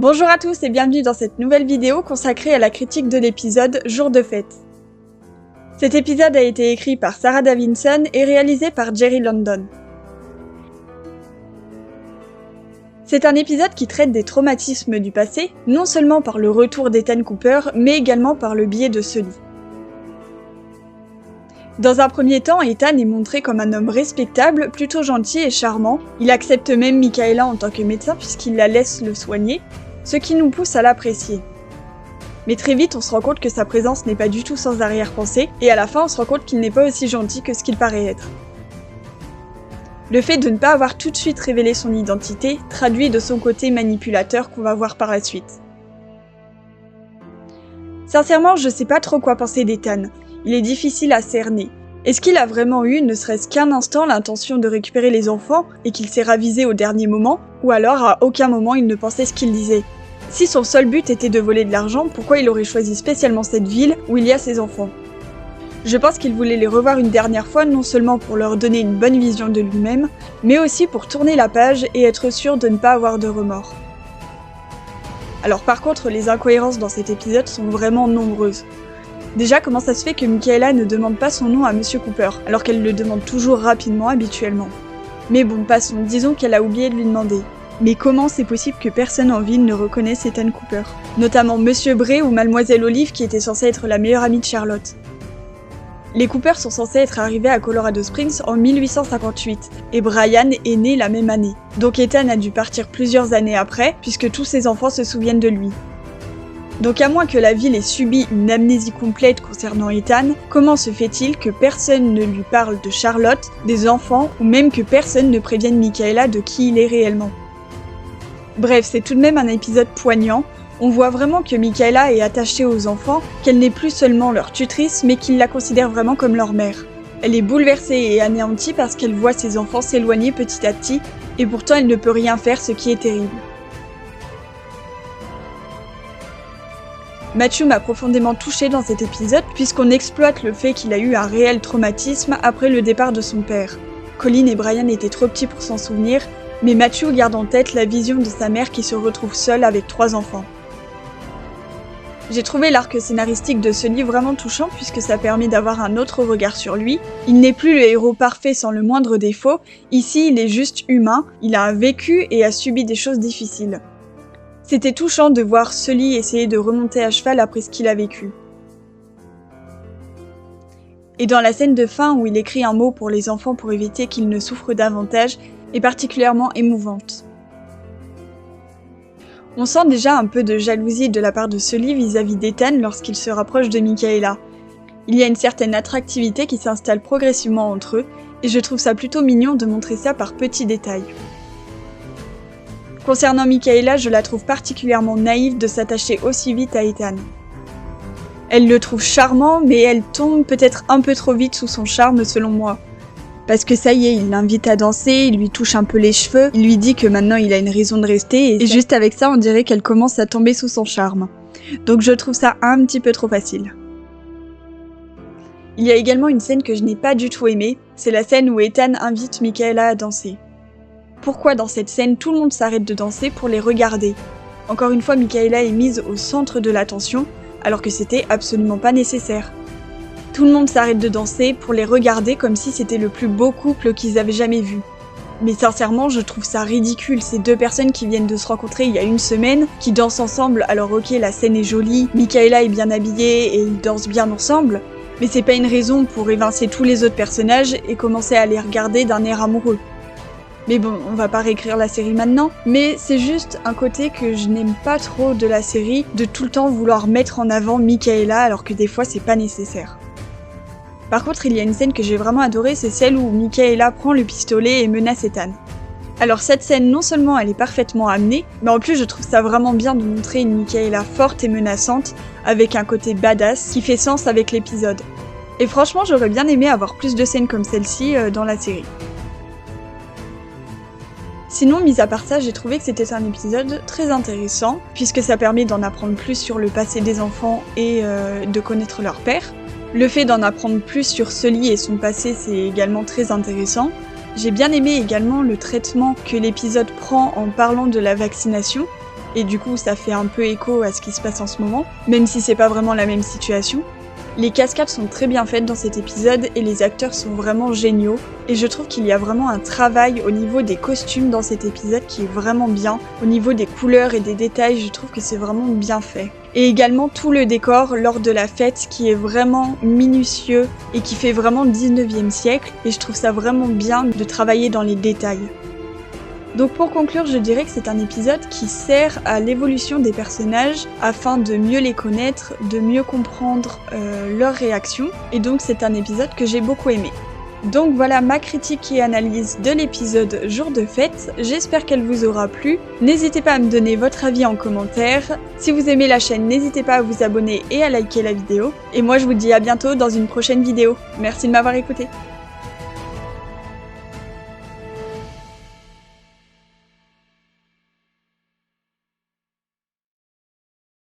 Bonjour à tous et bienvenue dans cette nouvelle vidéo consacrée à la critique de l'épisode Jour de fête. Cet épisode a été écrit par Sarah Davidson et réalisé par Jerry London. C'est un épisode qui traite des traumatismes du passé, non seulement par le retour d'Ethan Cooper, mais également par le biais de Sully. Dans un premier temps, Ethan est montré comme un homme respectable, plutôt gentil et charmant. Il accepte même Michaela en tant que médecin puisqu'il la laisse le soigner, ce qui nous pousse à l'apprécier. Mais très vite, on se rend compte que sa présence n'est pas du tout sans arrière-pensée, et à la fin, on se rend compte qu'il n'est pas aussi gentil que ce qu'il paraît être. Le fait de ne pas avoir tout de suite révélé son identité traduit de son côté manipulateur qu'on va voir par la suite. Sincèrement, je sais pas trop quoi penser d'Ethan. Il est difficile à cerner. Est-ce qu'il a vraiment eu, ne serait-ce qu'un instant, l'intention de récupérer les enfants et qu'il s'est ravisé au dernier moment, ou alors à aucun moment il ne pensait ce qu'il disait? Si son seul but était de voler de l'argent, pourquoi il aurait choisi spécialement cette ville où il y a ses enfants? Je pense qu'il voulait les revoir une dernière fois, non seulement pour leur donner une bonne vision de lui-même, mais aussi pour tourner la page et être sûr de ne pas avoir de remords. Alors par contre, les incohérences dans cet épisode sont vraiment nombreuses. Déjà, comment ça se fait que Michaela ne demande pas son nom à Monsieur Cooper, alors qu'elle le demande toujours rapidement habituellement? Mais bon, passons, disons qu'elle a oublié de lui demander. Mais comment c'est possible que personne en ville ne reconnaisse Ethan Cooper? Notamment Monsieur Bray ou Mademoiselle Olive qui était censée être la meilleure amie de Charlotte. Les Cooper sont censés être arrivés à Colorado Springs en 1858, et Brian est né la même année. Donc Ethan a dû partir plusieurs années après, puisque tous ses enfants se souviennent de lui. Donc à moins que la ville ait subi une amnésie complète concernant Ethan, comment se fait-il que personne ne lui parle de Charlotte, des enfants, ou même que personne ne prévienne Michaela de qui il est réellement? Bref, c'est tout de même un épisode poignant. On voit vraiment que Michaela est attachée aux enfants, qu'elle n'est plus seulement leur tutrice, mais qu'il la considère vraiment comme leur mère. Elle est bouleversée et anéantie parce qu'elle voit ses enfants s'éloigner petit à petit, et pourtant elle ne peut rien faire, ce qui est terrible. Matthew m'a profondément touchée dans cet épisode puisqu'on exploite le fait qu'il a eu un réel traumatisme après le départ de son père. Colin et Brian étaient trop petits pour s'en souvenir, mais Matthew garde en tête la vision de sa mère qui se retrouve seule avec 3 enfants. J'ai trouvé l'arc scénaristique de ce livre vraiment touchant puisque ça permet d'avoir un autre regard sur lui. Il n'est plus le héros parfait sans le moindre défaut, ici il est juste humain, il a vécu et a subi des choses difficiles. C'était touchant de voir Sully essayer de remonter à cheval après ce qu'il a vécu. Et dans la scène de fin où il écrit un mot pour les enfants pour éviter qu'ils ne souffrent davantage, est particulièrement émouvante. On sent déjà un peu de jalousie de la part de Sully vis-à-vis d'Ethan lorsqu'il se rapproche de Michaela. Il y a une certaine attractivité qui s'installe progressivement entre eux, et je trouve ça plutôt mignon de montrer ça par petits détails. Concernant Michaela, je la trouve particulièrement naïve de s'attacher aussi vite à Ethan. Elle le trouve charmant, mais elle tombe peut-être un peu trop vite sous son charme selon moi. Parce que ça y est, il l'invite à danser, il lui touche un peu les cheveux, il lui dit que maintenant il a une raison de rester, et juste avec ça on dirait qu'elle commence à tomber sous son charme. Donc je trouve ça un petit peu trop facile. Il y a également une scène que je n'ai pas du tout aimée, c'est la scène où Ethan invite Michaela à danser. Pourquoi dans cette scène tout le monde s'arrête de danser pour les regarder? Encore une fois, Michaela est mise au centre de l'attention, alors que c'était absolument pas nécessaire. Tout le monde s'arrête de danser pour les regarder comme si c'était le plus beau couple qu'ils avaient jamais vu. Mais sincèrement, je trouve ça ridicule, ces deux personnes qui viennent de se rencontrer il y a une semaine, qui dansent ensemble, alors ok, la scène est jolie, Michaela est bien habillée et ils dansent bien ensemble, mais c'est pas une raison pour évincer tous les autres personnages et commencer à les regarder d'un air amoureux. Mais bon, on va pas réécrire la série maintenant, mais c'est juste un côté que je n'aime pas trop de la série, de tout le temps vouloir mettre en avant Michaela alors que des fois c'est pas nécessaire. Par contre, il y a une scène que j'ai vraiment adorée, c'est celle où Michaela prend le pistolet et menace Ethan. Alors cette scène, non seulement elle est parfaitement amenée, mais en plus je trouve ça vraiment bien de montrer une Michaela forte et menaçante, avec un côté badass qui fait sens avec l'épisode. Et franchement, j'aurais bien aimé avoir plus de scènes comme celle-ci dans la série. Sinon, mis à part ça, j'ai trouvé que c'était un épisode très intéressant, puisque ça permet d'en apprendre plus sur le passé des enfants et de connaître leur père. Le fait d'en apprendre plus sur Sully et son passé, c'est également très intéressant. J'ai bien aimé également le traitement que l'épisode prend en parlant de la vaccination, et du coup ça fait un peu écho à ce qui se passe en ce moment, même si c'est pas vraiment la même situation. Les cascades sont très bien faites dans cet épisode et les acteurs sont vraiment géniaux, et je trouve qu'il y a vraiment un travail au niveau des costumes dans cet épisode qui est vraiment bien, au niveau des couleurs et des détails, je trouve que c'est vraiment bien fait. Et également tout le décor lors de la fête qui est vraiment minutieux et qui fait vraiment 19e siècle, et je trouve ça vraiment bien de travailler dans les détails. Donc pour conclure, je dirais que c'est un épisode qui sert à l'évolution des personnages afin de mieux les connaître, de mieux comprendre leurs réactions, et donc c'est un épisode que j'ai beaucoup aimé. Donc voilà ma critique et analyse de l'épisode Jour de fête, j'espère qu'elle vous aura plu. N'hésitez pas à me donner votre avis en commentaire. Si vous aimez la chaîne, n'hésitez pas à vous abonner et à liker la vidéo. Et moi je vous dis à bientôt dans une prochaine vidéo. Merci de m'avoir écouté.